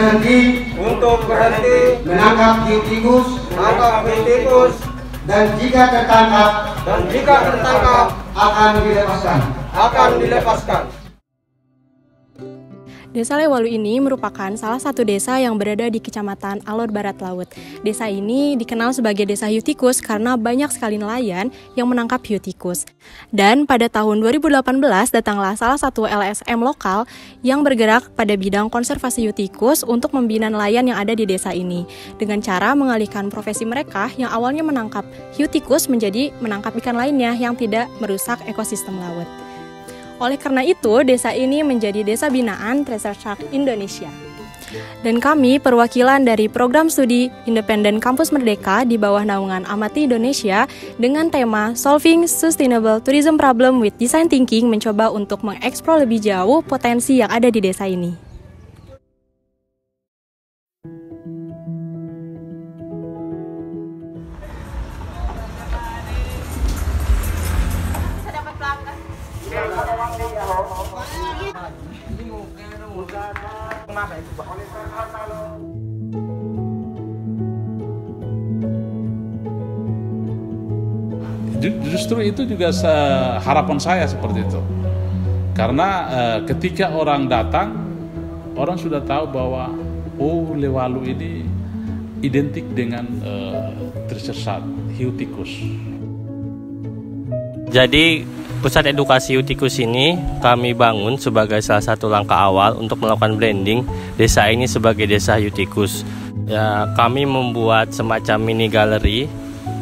berhenti menangkap hiu tikus, dan jika tertangkap akan dilepaskan. Desa Lewalu ini merupakan salah satu desa yang berada di Kecamatan Alor Barat Laut. Desa ini dikenal sebagai desa hiu tikus karena banyak sekali nelayan yang menangkap hiu tikus. Dan pada tahun 2018 datanglah salah satu LSM lokal yang bergerak pada bidang konservasi hiu tikus untuk membina nelayan yang ada di desa ini. Dengan cara mengalihkan profesi mereka yang awalnya menangkap hiu tikus menjadi menangkap ikan lainnya yang tidak merusak ekosistem laut. Oleh karena itu, desa ini menjadi desa binaan Treasure Shark Indonesia. Dan kami, perwakilan dari program studi independen Kampus Merdeka di bawah naungan Amati Indonesia dengan tema Solving Sustainable Tourism Problem with Design Thinking mencoba untuk mengeksplor lebih jauh potensi yang ada di desa ini. Justru itu juga harapan saya seperti itu. Karena ketika orang datang, orang sudah tahu bahwa Lewalu ini identik dengan tersesat hiu tikus. Jadi pusat edukasi hiu tikus ini kami bangun sebagai salah satu langkah awal untuk melakukan branding desa ini sebagai desa hiu tikus. Ya, kami membuat semacam mini galeri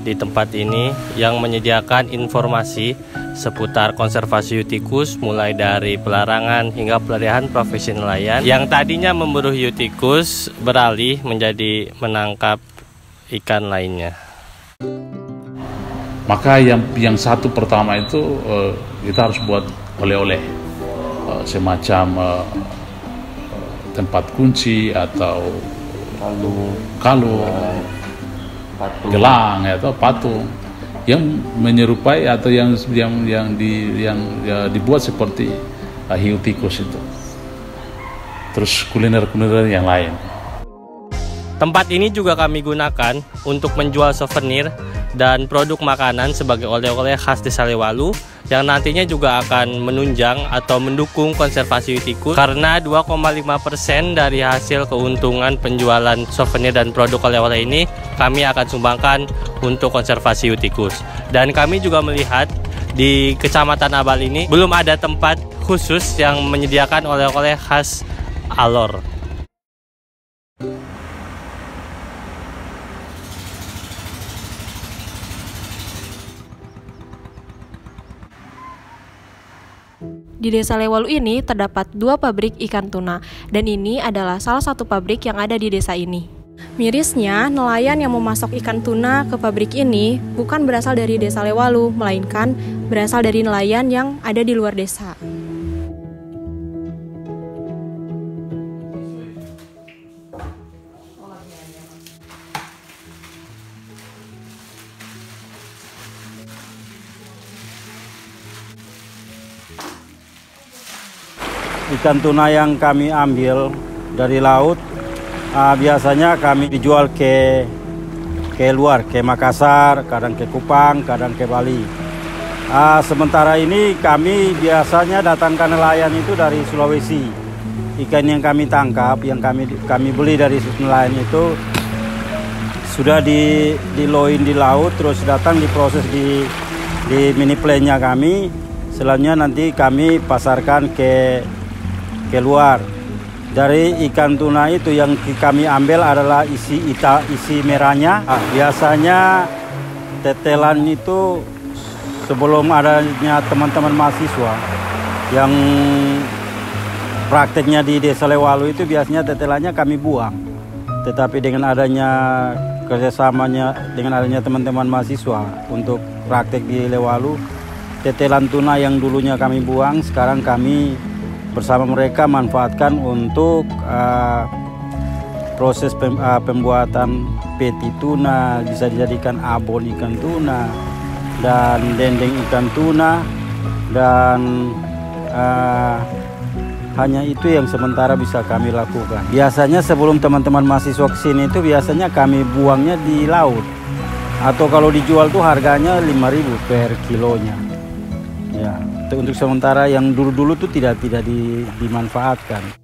di tempat ini yang menyediakan informasi seputar konservasi hiu tikus mulai dari pelarangan hingga pelarian profesi nelayan yang tadinya memburu hiu tikus beralih menjadi menangkap ikan lainnya. Maka yang satu pertama itu kita harus buat oleh-oleh semacam tempat kunci atau kalung, gelang atau patung yang menyerupai atau yang dibuat seperti hiu tikus itu. Terus kuliner-kuliner yang lain. Tempat ini juga kami gunakan untuk menjual souvenir dan produk makanan sebagai oleh-oleh khas desa Lewalu yang nantinya juga akan menunjang atau mendukung konservasi hiu tikus karena 2,5% dari hasil keuntungan penjualan souvenir dan produk oleh-oleh ini kami akan sumbangkan untuk konservasi hiu tikus. Dan kami juga melihat di Kecamatan Abal ini belum ada tempat khusus yang menyediakan oleh-oleh khas Alor. Di desa Lewalu ini terdapat 2 pabrik ikan tuna, dan ini adalah salah satu pabrik yang ada di desa ini. Mirisnya, nelayan yang memasok ikan tuna ke pabrik ini bukan berasal dari desa Lewalu, melainkan berasal dari nelayan yang ada di luar desa. Ikan tuna yang kami ambil dari laut biasanya kami dijual ke luar, ke Makassar, kadang ke Kupang, kadang ke Bali. Sementara ini kami biasanya datangkan nelayan itu dari Sulawesi. Ikan yang kami tangkap, yang kami beli dari nelayan itu sudah diloin di laut, terus datang diproses di mini plane-nya kami. Selanjutnya nanti kami pasarkan ke luar. Dari ikan tuna itu yang kami ambil adalah isi merahnya. Biasanya tetelan itu sebelum adanya teman-teman mahasiswa yang prakteknya di desa Lewalu itu biasanya tetelannya kami buang. Tetapi dengan adanya kerjasamanya dengan adanya teman-teman mahasiswa untuk praktek di Lewalu, tetelan tuna yang dulunya kami buang sekarang kami bersama mereka manfaatkan untuk proses pembuatan peti tuna, bisa dijadikan abon ikan tuna dan dendeng ikan tuna dan Hanya itu yang sementara bisa kami lakukan. Biasanya sebelum teman-teman mahasiswa ke sini itu biasanya kami buangnya di laut. Atau kalau dijual tuh harganya 5.000 per kilonya. Ya, untuk sementara yang dulu-dulu tuh tidak dimanfaatkan.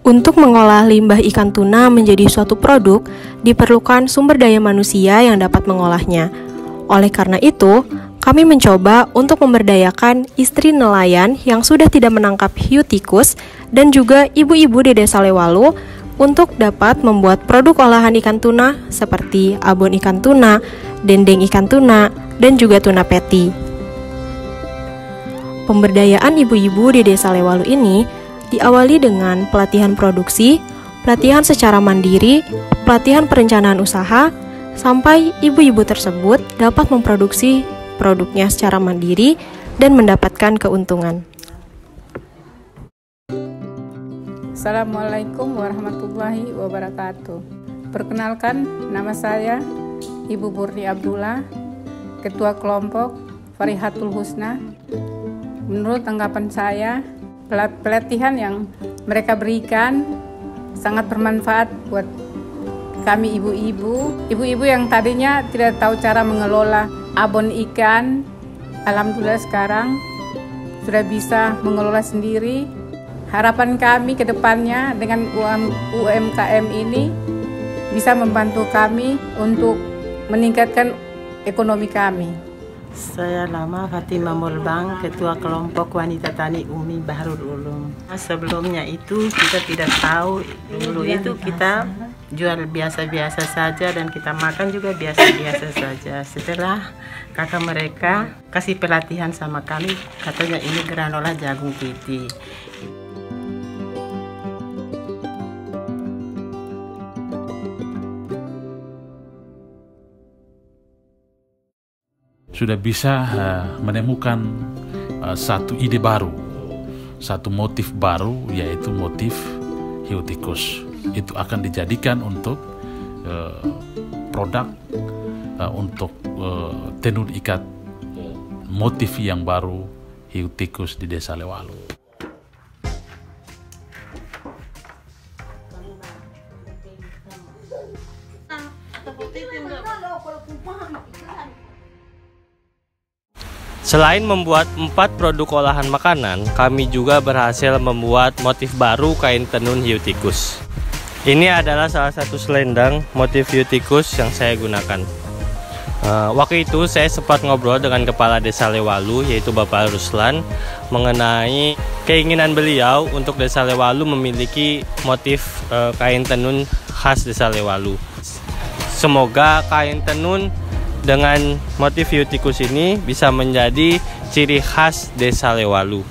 Untuk mengolah limbah ikan tuna menjadi suatu produk, diperlukan sumber daya manusia yang dapat mengolahnya. Oleh karena itu, kami mencoba untuk memberdayakan istri nelayan yang sudah tidak menangkap hiu tikus dan juga ibu-ibu di Desa Lewalu untuk dapat membuat produk olahan ikan tuna seperti abon ikan tuna, dendeng ikan tuna, dan juga tuna patty. Pemberdayaan ibu-ibu di Desa Lewalu ini diawali dengan pelatihan produksi, pelatihan secara mandiri, pelatihan perencanaan usaha, sampai ibu-ibu tersebut dapat memproduksi produknya secara mandiri dan mendapatkan keuntungan. Assalamualaikum warahmatullahi wabarakatuh. Perkenalkan, nama saya Ibu Burni Abdullah, Ketua Kelompok Farihatul Husna. Menurut tanggapan saya, pelatihan yang mereka berikan sangat bermanfaat buat kami ibu-ibu yang tadinya tidak tahu cara mengelola abon ikan. Alhamdulillah sekarang sudah bisa mengelola sendiri. Harapan kami ke depannya dengan UMKM ini bisa membantu kami untuk meningkatkan ekonomi kami. Saya nama Fatimah Mulbang, Ketua Kelompok Wanita Tani Umi Baharul Ulum. Sebelumnya itu kita tidak tahu, dulu itu kita jual biasa-biasa saja dan kita makan juga biasa-biasa saja. Setelah kakak mereka kasih pelatihan sama kami, katanya ini granola jagung piti. Sudah bisa menemukan satu ide baru, satu motif baru, yaitu motif hiu tikus. Itu akan dijadikan untuk produk untuk tenun ikat motif yang baru hiu tikus di Desa Lewalu. Selain membuat 4 produk olahan makanan, kami juga berhasil membuat motif baru kain tenun hiu tikus. Ini adalah salah satu selendang motif hiu tikus yang saya gunakan. Waktu itu saya sempat ngobrol dengan Kepala Desa Lewalu, yaitu Bapak Ruslan, mengenai keinginan beliau untuk Desa Lewalu memiliki motif kain tenun khas Desa Lewalu. Semoga kain tenun dengan motif hiu tikus ini bisa menjadi ciri khas Desa Lewalu.